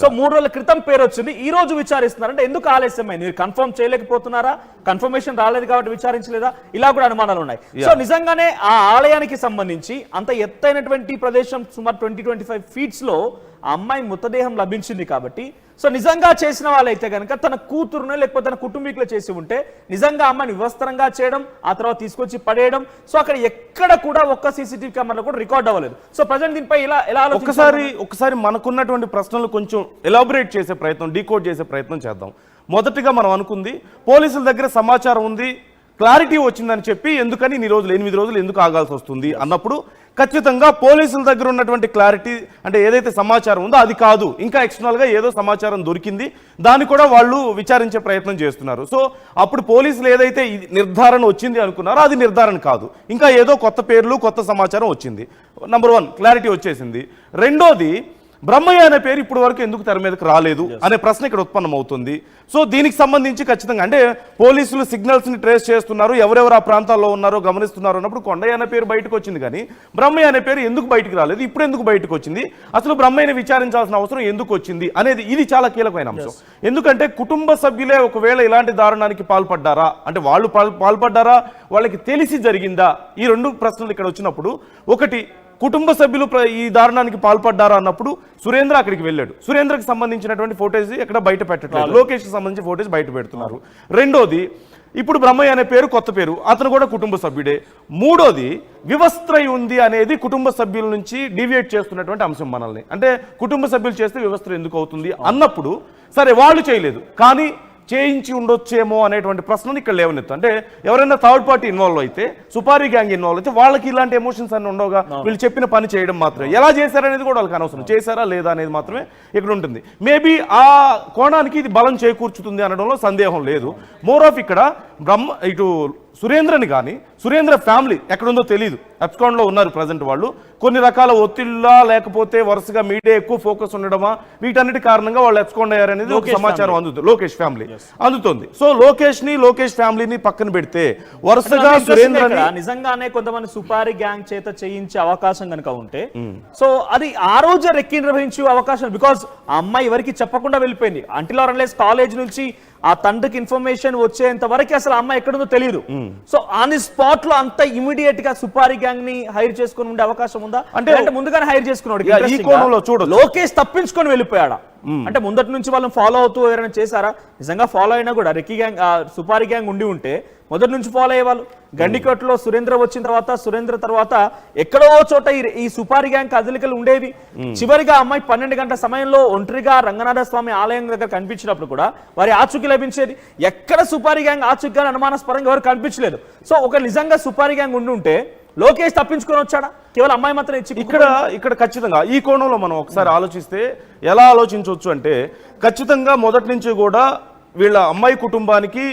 So 3 రోజుల క్రితం పేరు వచ్చింది, ఈ రోజు విచారిస్తున్నారంటే ఎందుకు ఆలస్యమైంది? మీరు కన్ఫర్మ్ చేయలేకపోతున్నారా? కన్ఫర్మేషన్ రాలేదు కాబట్టి విచారించలేదా? ఇలా కూడా అనుమానాలు ఉన్నాయి. సో నిజంగానే ఆ ఆలయానికి సంబంధించి అంత ఎత్తైనటువంటి ప్రదేశం సుమారు 20-25 ఫీట్స్ లో ఆ అమ్మాయి మృతదేహం లభించింది కాబట్టి, సో నిజంగా చేసిన వాళ్ళైతే కనుక తన కూతురునో లేకపోతే తన కుటుంబీకులు చేసి ఉంటే నిజంగా అమ్మాయిని వివస్త్రంగా చేయడం, ఆ తర్వాత తీసుకొచ్చి పడేయడం, సో అక్కడ ఎక్కడ కూడా ఒక్క సీసీటీవీ కెమెరాలో కూడా రికార్డ్ అవ్వలేదు. సో ప్రజెంట్ దీనిపై ఎలా ఒకసారి మనకున్నటువంటి ప్రశ్నలు కొంచెం ఎలాబరేట్ చేసే ప్రయత్నం, డీకోడ్ చేసే ప్రయత్నం చేద్దాం. మొదటిగా మనం అనుకుంది పోలీసుల దగ్గర సమాచారం ఉంది, క్లారిటీ వచ్చిందని చెప్పి ఎందుకని 8 రోజులు ఎందుకు ఆగాల్సి వస్తుంది అన్నప్పుడు ఖచ్చితంగా పోలీసుల దగ్గర ఉన్నటువంటి క్లారిటీ అంటే ఏదైతే సమాచారం ఉందో అది కాదు, ఇంకా ఎక్స్టర్నల్గా ఏదో సమాచారం దొరికింది, దాన్ని కూడా వాళ్ళు విచారించే ప్రయత్నం చేస్తున్నారు. సో అప్పుడు పోలీసులు ఏదైతే నిర్ధారణ వచ్చింది అనుకున్నారో అది నిర్ధారణ కాదు, ఇంకా ఏదో కొత్త పేర్లు కొత్త సమాచారం వచ్చింది. నంబర్ 1 క్లారిటీ వచ్చేసింది. రెండోది, బ్రహ్మయ్య అనే పేరు ఇప్పటి వరకు ఎందుకు తెర మీదకి రాలేదు అనే ప్రశ్న ఇక్కడ ఉత్పన్నమవుతుంది. సో దీనికి సంబంధించి ఖచ్చితంగా అంటే పోలీసులు సిగ్నల్స్ ని ట్రేస్ చేస్తున్నారు, ఎవరెవరు ఆ ప్రాంతాల్లో ఉన్నారో గమనిస్తున్నారు అన్నప్పుడు కొండయ్య అనే పేరు బయటకు వచ్చింది, కానీ బ్రహ్మయ్య అనే పేరు ఎందుకు బయటకు రాలేదు, ఇప్పుడు ఎందుకు బయటకు వచ్చింది, అసలు బ్రహ్మయ్యని విచారించాల్సిన అవసరం ఎందుకు వచ్చింది అనేది ఇది చాలా కీలకమైన అంశం. ఎందుకంటే కుటుంబ సభ్యులే ఒకవేళ ఇలాంటి దారుణానికి పాల్పడ్డారా, అంటే వాళ్ళు పాల్పడ్డారా, వాళ్ళకి తెలిసి జరిగిందా, ఈ 2 ప్రశ్నలు ఇక్కడ వచ్చినప్పుడు, ఒకటి కుటుంబ సభ్యులు ఈ దారుణానికి పాల్పడ్డారా అన్నప్పుడు సురేంద్ర అక్కడికి వెళ్ళాడు, సురేంద్రకి సంబంధించినటువంటి ఫోటోస్ ఎక్కడ బయట పెట్టట్లేదు, లోకేష్కి సంబంధించిన ఫోటోస్ బయట పెడుతున్నారు. రెండోది, ఇప్పుడు బ్రహ్మయ్య అనే పేరు కొత్త పేరు, అతను కూడా కుటుంబ సభ్యుడే. మూడోది, వివస్త్రై ఉంది అనేది కుటుంబ సభ్యుల నుంచి డీవియేట్ చేస్తున్నటువంటి అంశం మనల్ని, అంటే కుటుంబ సభ్యులు చేస్తే వివస్త్ర ఎందుకు అవుతుంది అన్నప్పుడు, సరే వాళ్ళు చేయలేదు కానీ చేయించి ఉండొచ్చేమో అనేటువంటి ప్రశ్నలు ఇక్కడ లేవనెత్తు. అంటే ఎవరైనా థర్డ్ పార్టీ ఇన్వాల్వ్ అయితే, సుపారీ గ్యాంగ్ ఇన్వాల్వ్ అయితే వాళ్ళకి ఇలాంటి ఎమోషన్స్ అన్ని ఉండవుగా, వీళ్ళు చెప్పిన పని చేయడం మాత్రమే, ఎలా చేశారనేది కూడా వాళ్ళకి అనవసరం, చేశారా లేదా అనేది మాత్రమే ఇక్కడ ఉంటుంది. మేబీ ఆ కోణానికి ఇది బలం చేకూర్చుతుంది అనడంలో సందేహం లేదు. మోర్ ఆఫ్ ఇక్కడ ఇటు సురేంద్రని కానీ సురేంద్ర ఫ్యామిలీ ఎక్కడుందో తెలియదు, అబ్స్కాండ్లో ఉన్నారు ప్రజెంట్ వాళ్ళు, కొన్ని రకాల ఒత్తిళ్ళ లేకపోతే వరుసగా మీడియా ఎక్కువ ఫోకస్ ఉండడమా, వీటన్నిటి కారణంగా వాళ్ళు అబ్స్కాండ్ అయ్యారనేది ఒక సమాచారం అందుతుంది, లోకేష్ ఫ్యామిలీ అందుతుంది. సో లోకేష్ ఫ్యామిలీని పక్కన పెడితే వరుసగా సురేంద్ర నిజంగానే కొంతమంది సుపారీ గ్యాంగ్ చేత చేయించే అవకాశం కనుక ఉంటే, సో అది ఆ రోజు రెక్కి నిర్వహించే అవకాశం, బికాస్ ఆ అమ్మాయి ఎవరికి చెప్పకుండా వెళ్ళిపోయింది, అంటిల్ ఆర్ అన్లెస్ కాలేజ్ నుంచి ఆ తండ్రికి ఇన్ఫర్మేషన్ వచ్చేంత వరకు అసలు అమ్మాయి ఎక్కడుందో తెలియదు. సో ఆన్ ది స్పాట్ లో అంత ఇమీడియట్ గా సుపారీ గ్యాంగ్ ని హైర్ చేసుకుని ఉండే అవకాశం ఉందా? అంటే ముందుగానే హైర్ చేసుకున్నాడు, లోకేష్ తప్పించుకొని వెళ్ళిపోయాడా? అంటే ముందటి నుంచి వాళ్ళని ఫాలో అవుతూ ఎవరైనా చేశారా? నిజంగా ఫాలో అయినా కూడా రెక్కీ గ్యాంగ్ సుపారీ గ్యాంగ్ ఉండి ఉంటే మొదటి నుంచి ఫాలో అయ్యేవాళ్ళు. గండికోటలో సురేంద్ర వచ్చిన తర్వాత, సురేంద్ర తర్వాత ఎక్కడో చోట ఈ సుపారీ గ్యాంగ్ కదలికలు ఉండేవి. చివరిగా అమ్మాయి 12 గంటల సమయంలో ఒంటరిగా రంగనాథ స్వామి ఆలయం దగ్గర కనిపించినప్పుడు కూడా వారి ఆచూకీ లభించేది. ఎక్కడ సుపారీ గ్యాంగ్ ఆచూకీ అనుమానాస్పరంగా ఎవరు కనిపించలేదు. సో ఒక నిజంగా సుపారీ గ్యాంగ్ ఉండి ఉంటే లోకేష్ తప్పించుకొని వచ్చాడా? కేవలం అమ్మాయి మాత్రం ఇక్కడ ఖచ్చితంగా ఈ కోణంలో మనం ఒకసారి ఆలోచిస్తే ఎలా ఆలోచించవచ్చు అంటే, ఖచ్చితంగా మొదటి నుంచి కూడా వీళ్ళ అమ్మాయి కుటుంబానికి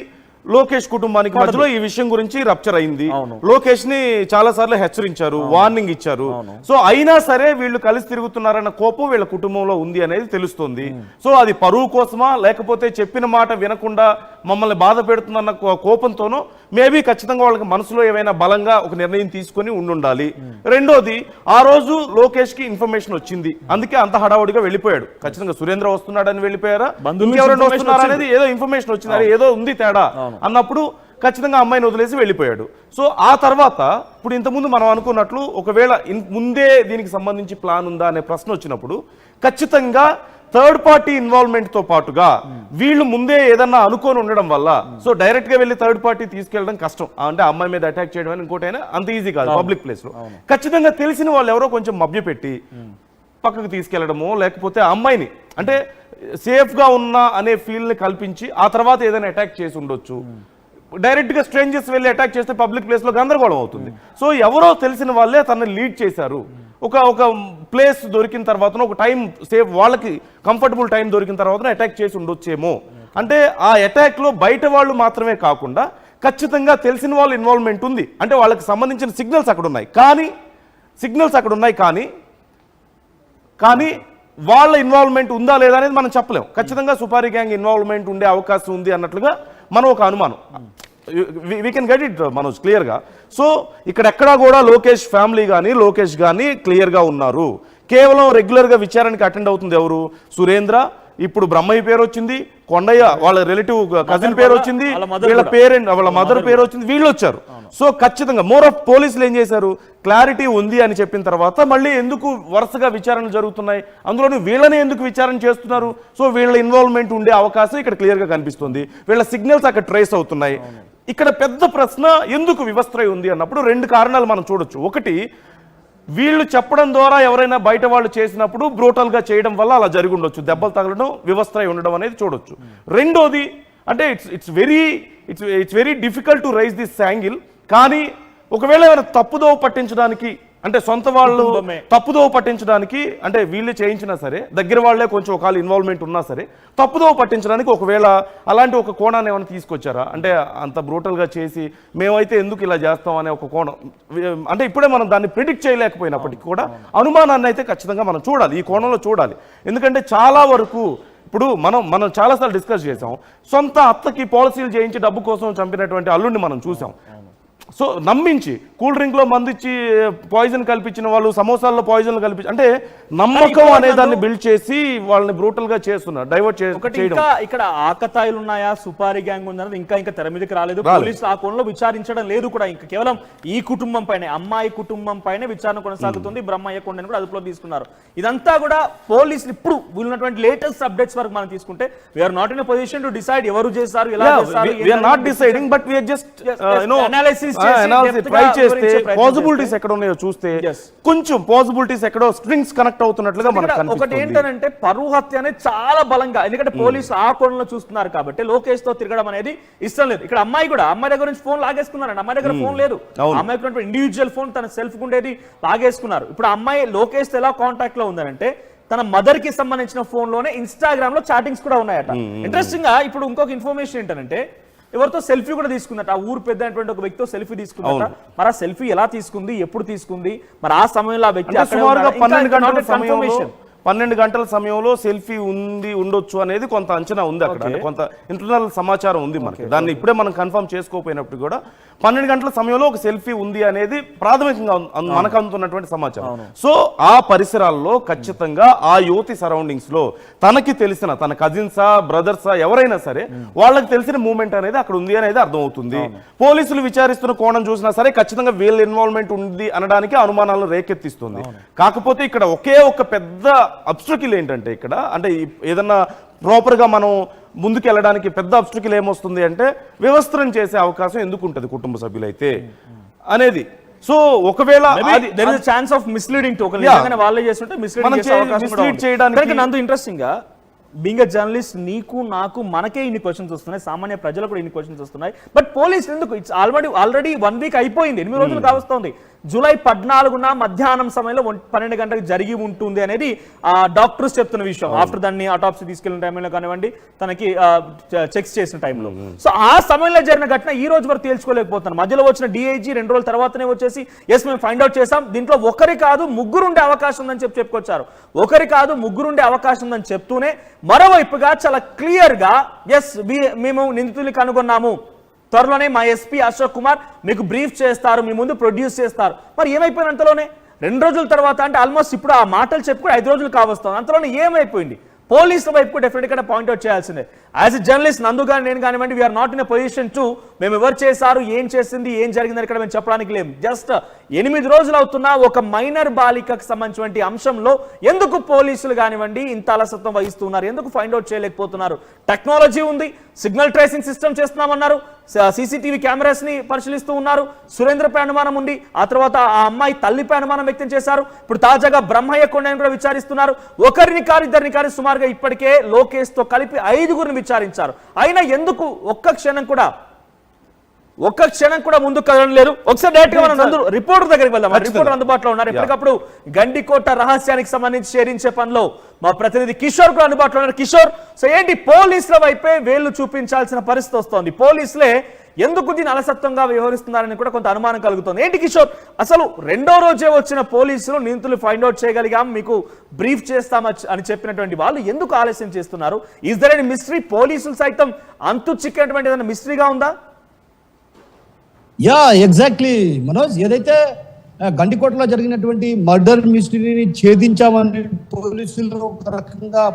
లోకేష్ కుటుంబానికి మధ్యలో ఈ విషయం గురించి రప్చర్ అయింది. లోకేష్ ని చాలా సార్లు హెచ్చరించారు, వార్నింగ్ ఇచ్చారు. సో అయినా సరే వీళ్ళు కలిసి తిరుగుతున్నారన్న కోపం వీళ్ళ కుటుంబంలో ఉంది అనేది తెలుస్తుంది. సో అది పరువు కోసమా లేకపోతే చెప్పిన మాట వినకుండా మమ్మల్ని బాధ పెడుతుందన్న కోపంతోనో మేబీ ఖచ్చితంగా వాళ్ళకి మనసులో ఏమైనా బలంగా ఒక నిర్ణయం తీసుకొని ఉండాలి. రెండోది, ఆ రోజు లోకేష్ కి ఇన్ఫర్మేషన్ వచ్చింది, అందుకే అంత హడావుడిగా వెళ్ళిపోయాడు. ఖచ్చితంగా సురేంద్ర వస్తున్నాడని వెళ్ళిపోయారా, ఎవరైనా వస్తున్నారా అనేది ఏదో ఇన్ఫర్మేషన్ వచ్చింది, ఏదో ఉంది తేడా అన్నప్పుడు ఖచ్చితంగా అమ్మాయిని వదిలేసి వెళ్ళిపోయాడు. సో ఆ తర్వాత ఇప్పుడు ఇంతకుముందు మనం అనుకున్నట్లు ఒకవేళ ముందే దీనికి సంబంధించి ప్లాన్ ఉందా అనే ప్రశ్న వచ్చినప్పుడు ఖచ్చితంగా థర్డ్ పార్టీ ఇన్వాల్వ్మెంట్ తో పాటుగా వీళ్ళు ముందే ఏదన్నా అనుకోని ఉండడం వల్ల, సో డైరెక్ట్ గా వెళ్ళి థర్డ్ పార్టీ తీసుకెళ్లడం కష్టం, అంటే అమ్మాయి మీద అటాక్ చేయడం అని ఇంకోటైనా అంత ఈజీ కాదు పబ్లిక్ ప్లేస్ లో. ఖచ్చితంగా తెలిసిన వాళ్ళు ఎవరో కొంచెం మభ్యపెట్టి పక్కకు తీసుకెళ్లడమో లేకపోతే అమ్మాయిని అంటే సేఫ్ గా ఉన్నా అనే ఫీల్ ని కల్పించి ఆ తర్వాత ఏదైనా అటాక్ చేసి ఉండొచ్చు. డైరెక్ట్ గా స్ట్రేంజర్స్ వెళ్ళి అటాక్ చేస్తే పబ్లిక్ ప్లేస్ లో గందరగోళం అవుతుంది. సో ఎవరో తెలిసిన వాళ్ళే తనని లీడ్ చేశారు. ఒక ప్లేస్ దొరికిన తర్వాత ఒక టైం సేఫ్ వాళ్ళకి కంఫర్టబుల్ టైం దొరికిన తర్వాత అటాక్ చేసి ఉండొచ్చేమో. అంటే ఆ అటాక్ లో బయట వాళ్ళు మాత్రమే కాకుండా ఖచ్చితంగా తెలిసిన వాళ్ళు ఇన్వాల్వ్మెంట్ ఉంది, అంటే వాళ్ళకి సంబంధించిన సిగ్నల్స్ అక్కడ ఉన్నాయి కానీ వాళ్ళ ఇన్వాల్వ్మెంట్ ఉందా లేదా అనేది మనం చెప్పలేం. ఖచ్చితంగా సుపారీ గ్యాంగ్ ఇన్వాల్వ్మెంట్ ఉండే అవకాశం ఉంది అన్నట్లుగా మనం ఒక అనుమానం. We can get it Manoj క్లియర్గా. సో ఇక్కడ ఎక్కడా కూడా లోకేష్ ఫ్యామిలీ కానీ లోకేష్ కానీ క్లియర్గా ఉన్నారు. కేవలం రెగ్యులర్ గా విచారణకి అటెండ్ అవుతుంది ఎవరు? సురేంద్ర, ఇప్పుడు బ్రహ్మయ్య పేరు వచ్చింది, కొండయ్య వాళ్ళ రిలేటివ్ కజిన్ పేరు వచ్చింది, వీళ్ళ పేరెంట్ వాళ్ళ మదర్ పేరు వచ్చింది, వీళ్ళు వచ్చారు. సో ఖచ్చితంగా మోర్ ఆఫ్ పోలీసులు ఏం చేశారు, క్లారిటీ ఉంది అని చెప్పిన తర్వాత మళ్ళీ ఎందుకు వరుసగా విచారణలు జరుగుతున్నాయి, అందులోని వీళ్ళని ఎందుకు విచారణ చేస్తున్నారు? సో వీళ్ళ ఇన్వాల్వ్మెంట్ ఉండే అవకాశం ఇక్కడ క్లియర్ గా కనిపిస్తుంది. వీళ్ళ సిగ్నల్స్ అక్కడ ట్రేస్ అవుతున్నాయి. ఇక్కడ పెద్ద ప్రశ్న ఎందుకు వివస్త్రై ఉంది అన్నప్పుడు 2 కారణాలు మనం చూడొచ్చు. ఒకటి, వీళ్ళు చెప్పడం ద్వారా ఎవరైనా బయట వాళ్ళు చేసినప్పుడు బ్రూటల్ గా చేయడం వల్ల అలా జరిగి ఉండొచ్చు, దెబ్బలు తగలడం, వివస్త్రై ఉండడం అనేది చూడొచ్చు. రెండోది అంటే it's very difficult to rise this angle. కానీ ఒకవేళ ఏమైనా తప్పుదోవ పట్టించడానికి, అంటే సొంత వాళ్ళు తప్పుదోవ పట్టించడానికి, అంటే వీళ్ళే చేయించినా సరే, దగ్గర వాళ్ళే కొంచెం ఒకవేళ ఇన్వాల్వ్మెంట్ ఉన్నా సరే తప్పుదోవ పట్టించడానికి ఒకవేళ అలాంటి ఒక కోణాన్ని ఏమైనా తీసుకొచ్చారా? అంటే అంత బ్రూటల్గా చేసి మేమైతే ఎందుకు ఇలా చేస్తాం అనే ఒక కోణం, అంటే ఇప్పుడే మనం దాన్ని ప్రిడిక్ట్ చేయలేకపోయినప్పటికీ కూడా అనుమానాన్ని అయితే ఖచ్చితంగా మనం చూడాలి, ఈ కోణంలో చూడాలి. ఎందుకంటే చాలా వరకు ఇప్పుడు మనం చాలాసార్లు డిస్కస్ చేసాం, సొంత అత్తకి పాలసీలు చేయించి డబ్బు కోసం చంపినటువంటి అల్లుడిని మనం చూసాం. సో నమ్మించి కూల్ డ్రింక్ లో మందిచ్చి పాయిజన్ కల్పించిన వాళ్ళు, సమోసాల్లో పాయిజన్ కల్పించి, అంటే నమ్మకం అనే దాన్ని బిల్డ్ చేసి వాళ్ళని బ్రూటల్ గా చేస్తున్నారు, డైవర్ట్ చేయడం. ఇక్కడ ఆకతాయిలు ఉన్నాయా, సుపారీ గ్యాంగ్ ఉందన్నది ఇంకా తెర మీదకి రాలేదు. పోలీసులు ఆ కోణంలో విచారించడం లేదు కూడా. ఇంకా కేవలం ఈ కుటుంబం పైన, అమ్మాయి కుటుంబం పైన విచారణ కొనసాగుతుంది. బ్రహ్మయ్య కొండని కూడా అదుపులో తీసుకున్నారు. ఇదంతా కూడా పోలీసులు ఇప్పుడు ఉన్నటువంటి లేటెస్ట్ అప్డేట్స్ వరకు మనం తీసుకుంటే we are not in a position to decide ఎవరు చేశారు, ఎలా చేశారు, we are not deciding, but we are just analysis try చేస్తే పాసిబిలిటీస్ ఎక్కడ ఉన్నాయో చూస్తే కొంచెం పాసిబిలిటీస్ ఎక్కడో స్ట్రింగ్స్ కనెక్ట్ అవుతున్నట్లుగా మనకు కనిపిస్తుంది. ఒకటి ఏంటంటే పరువు హత్య అనేది చాలా బలంగా, ఎందుకంటే పోలీసులు ఆ కోణంలో చూస్తున్నారు కాబట్టి లోకేష్ తో తిరగడం అనేది ఇష్టం లేదు. ఇక్కడ అమ్మాయి దగ్గర నుంచి ఫోన్ లాగేసుకున్నారండి. అమ్మాయి దగ్గర ఫోన్ లేదు, అమ్మాయికి ఇండివిజువల్ ఫోన్ తన సెల్ఫ్ ఉండేది లాగేసుకున్నారు. ఇప్పుడు అమ్మాయి లోకేష్ తో ఎలా కాంటాక్ట్ లో ఉందంటే తన మదర్ కి సంబంధించిన ఫోన్ లోనే ఇన్స్టాగ్రామ్ లో చాటింగ్స్ కూడా ఉన్నాయట. ఇంట్రెస్టింగ్ గా ఇప్పుడు ఇంకొక ఇన్ఫర్మేషన్ ఏంటంటే ఎవరితో సెల్ఫీ కూడా తీసుకున్నట్టు, ఆ ఊరు పెద్ద ఒక వ్యక్తితో సెల్ఫీ తీసుకున్నట్ట. మరి ఆ సెల్ఫీ ఎలా తీసుకుంది, ఎప్పుడు తీసుకుంది, మరి ఆ సమయంలో ఆ వ్యక్తి 12 గంటల సమయంలో సెల్ఫీ ఉండొచ్చు అనేది కొంత అంచనా ఉంది అక్కడ, కొంత ఇంటర్నల్ సమాచారం ఉంది మనకి. దాన్ని ఇప్పుడే మనం కన్ఫర్మ్ చేసుకోకపోయినప్పుడు కూడా 12 గంటల సమయంలో ఒక సెల్ఫీ ఉంది అనేది ప్రాథమికంగా మనకు అందుతున్నటువంటి సమాచారం. సో ఆ పరిసరాల్లో ఖచ్చితంగా ఆ యువతి సరౌండింగ్స్ లో తనకి తెలిసిన, తన కజిన్సా బ్రదర్సా ఎవరైనా సరే వాళ్ళకి తెలిసిన మూవ్మెంట్ అనేది అక్కడ ఉంది అనేది అర్థమవుతుంది. పోలీసులు విచారిస్తున్న కోణం చూసినా సరే ఖచ్చితంగా వీళ్ళ ఇన్వాల్వ్మెంట్ ఉంది అనడానికి అనుమానాలను రేకెత్తిస్తుంది. కాకపోతే ఇక్కడ ఒకే ఒక పెద్ద అబ్స్ట్రకిల్ ఏంటంటే, ఇక్కడ అంటే ఏదన్నా ప్రాపర్ గా మనం ముందుకు వెళ్ళడానికి పెద్ద అబ్స్ట్రకిల్ ఏమొస్తుంది అంటే వ్యవస్థను చేసే అవకాశం ఎందుకు ఉంటుంది కుటుంబ సభ్యులైతే అనేది. సో ఒకవేళ ఛాన్స్ ఆఫ్ మిస్లీడింగ్ టు వాళ్ళే చేస్తుంటే మిస్లీడ్ చేయడానికి నందు ఇంట్రెస్టింగ్ గా బీయింగ్ ఎ జర్నలిస్ట్ నీకు నాకు మనకే ఇన్ని క్వశ్చన్స్ వస్తున్నాయి, సామాన్య ప్రజలకు కూడా ఇన్ని క్వశ్చన్స్ వస్తున్నాయి. బట్ పోలీసులు ఎందుకు, ఇట్స్ ఆల్రెడీ 1 వీక్ అయిపోయింది, 8 రోజులు కావస్తోంది. జూలై 14న మధ్యాహ్నం సమయంలో 12 గంటలకు జరిగి ఉంటుంది అనేది డాక్టర్స్ చెప్తున్న విషయం. ఆఫ్టర్ దాన్ని ఆటాప్సీ తీసుకెళ్లిన టైంలో కానివ్వండి, తనకి చెక్స్ చేసిన టైంలో. సో ఆ సమయంలో జరిగిన ఘటన ఈ రోజు వరకు తేల్చుకోలేకపోతున్నాను. మధ్యలో వచ్చిన డిఐజీ 2 రోజుల తర్వాతనే వచ్చేసి ఎస్ మేము ఫైండ్ అవుట్ చేసాం, దీంట్లో ఒకరి కాదు ముగ్గురు ఉండే అవకాశం ఉందని చెప్పుకొచ్చారు. ఒకరి కాదు ముగ్గురు ఉండే అవకాశం ఉందని చెప్తూనే మరోవైపుగా చాలా క్లియర్ గా ఎస్ మేము నిందితుల్ని కనుగొన్నాము, త్వరలోనే మా ఎస్పీ అశోక్ కుమార్ మీకు బ్రీఫ్ చేస్తారు, మీ ముందు ప్రొడ్యూస్ చేస్తారు. మరి ఏమైపోయింది అంతలోనే? 2 రోజుల తర్వాత, అంటే ఆల్మోస్ట్ ఇప్పుడు ఆ మాటలు చెప్పుకుని 5 రోజులు కావస్తుంది, అంతలోనే ఏమైపోయింది? పోలీసుల వైపు డెఫినెట్ గా పాయింట్అవుట్ చేయాల్సిందే. యాజ్ ఎ జర్నలిస్ట్ నందు గాని నేను కానివ్వండి, we are not in a position to మేము ఎవరు చేశారు, ఏం చేసింది, ఏం జరిగిందని ఇక్కడ మేము చెప్పడానికి లేము. జస్ట్ 8 రోజులు అవుతున్నా ఒక మైనర్ బాలికకు సంబంధించినటువంటి అంశంలో ఎందుకు పోలీసులు కానివ్వండి ఇంత అలసత్వం వహిస్తున్నారు, ఎందుకు ఫైండ్ అవుట్ చేయలేకపోతున్నారు? టెక్నాలజీ ఉంది, సిగ్నల్ ట్రేసింగ్ సిస్టమ్ చేస్తున్నామన్నారు, సీసీటీవీ కెమెరాస్ ని పరిశీలిస్తూ ఉన్నారు, సురేంద్రపై అనుమానం ఉంది, ఆ తర్వాత ఆ అమ్మాయి తల్లిపై అనుమానం వ్యక్తం చేశారు, ఇప్పుడు తాజాగా బ్రహ్మయ్య కొండని కూడా విచారిస్తున్నారు. ఒకరిని కాదు ఇద్దరిని కాదు సుమారుగా ఇప్పటికే లోకేష్ తో కలిపి 5గురిని విచారించారు. అయినా ఎందుకు ఒక్క క్షణం కూడా ముందుకు కదలడం లేదు? ఒకసారి డైరెక్ట్ గా మనం రిపోర్టర్ దగ్గరికి వెళ్దాం. రిపోర్టర్ అందుబాటులో ఉన్నారు ఎప్పటికప్పుడు గండికోట రహస్యానికి సంబంధించి చేరించే పనిలో మా ప్రతినిధి కిషోర్ కూడా అందుబాటులో ఉన్నారు. కిషోర్, సో ఏంటి పోలీసుల వైపే వేళ్లు చూపించాల్సిన పరిస్థితి వస్తోంది, పోలీసులే ఎందుకు దీన్ని అలసత్వంగా వ్యవహరిస్తున్నారని కూడా కొంత అనుమానం కలుగుతుంది. ఏంటి కిషోర్, అసలు 2వ రోజే వచ్చిన పోలీసులు నిందితులు ఫైండ్ అవుట్ చేయగలిగాం, మీకు బ్రీఫ్ చేస్తాం అని చెప్పినటువంటి వాళ్ళు ఎందుకు ఆలస్యం చేస్తున్నారు? Is there any mystery? పోలీసులు సైతం అంతు చిక్కినటువంటి ఏదైనా మిస్టరీగా ఉందా? యా ఎగ్జాక్ట్లీ మనోజ్, ఏదైతే గండికోటలో జరిగినటువంటి మర్డర్ మిస్టరీని ఛేదించామని పోలీసులు ఒక రకంగా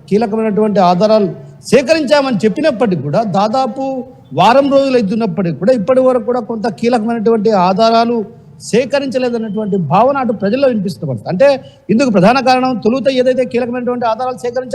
కీలకమైనటువంటి ఆధారాలు సేకరించామని చెప్పినప్పటికీ కూడా దాదాపు వారం రోజులు అవుతున్నప్పటికీ కూడా ఇప్పటి వరకు కూడా కొంత కీలకమైనటువంటి ఆధారాలు సేకరించలేదన్నటువంటి భావన అటు ప్రజల్లో వినిపిస్తుంది. అంటే ఇందుకు ప్రధాన కారణం తొలుత ఏదైతే కీలకమైనటువంటి ఆధారాలు సేకరించారు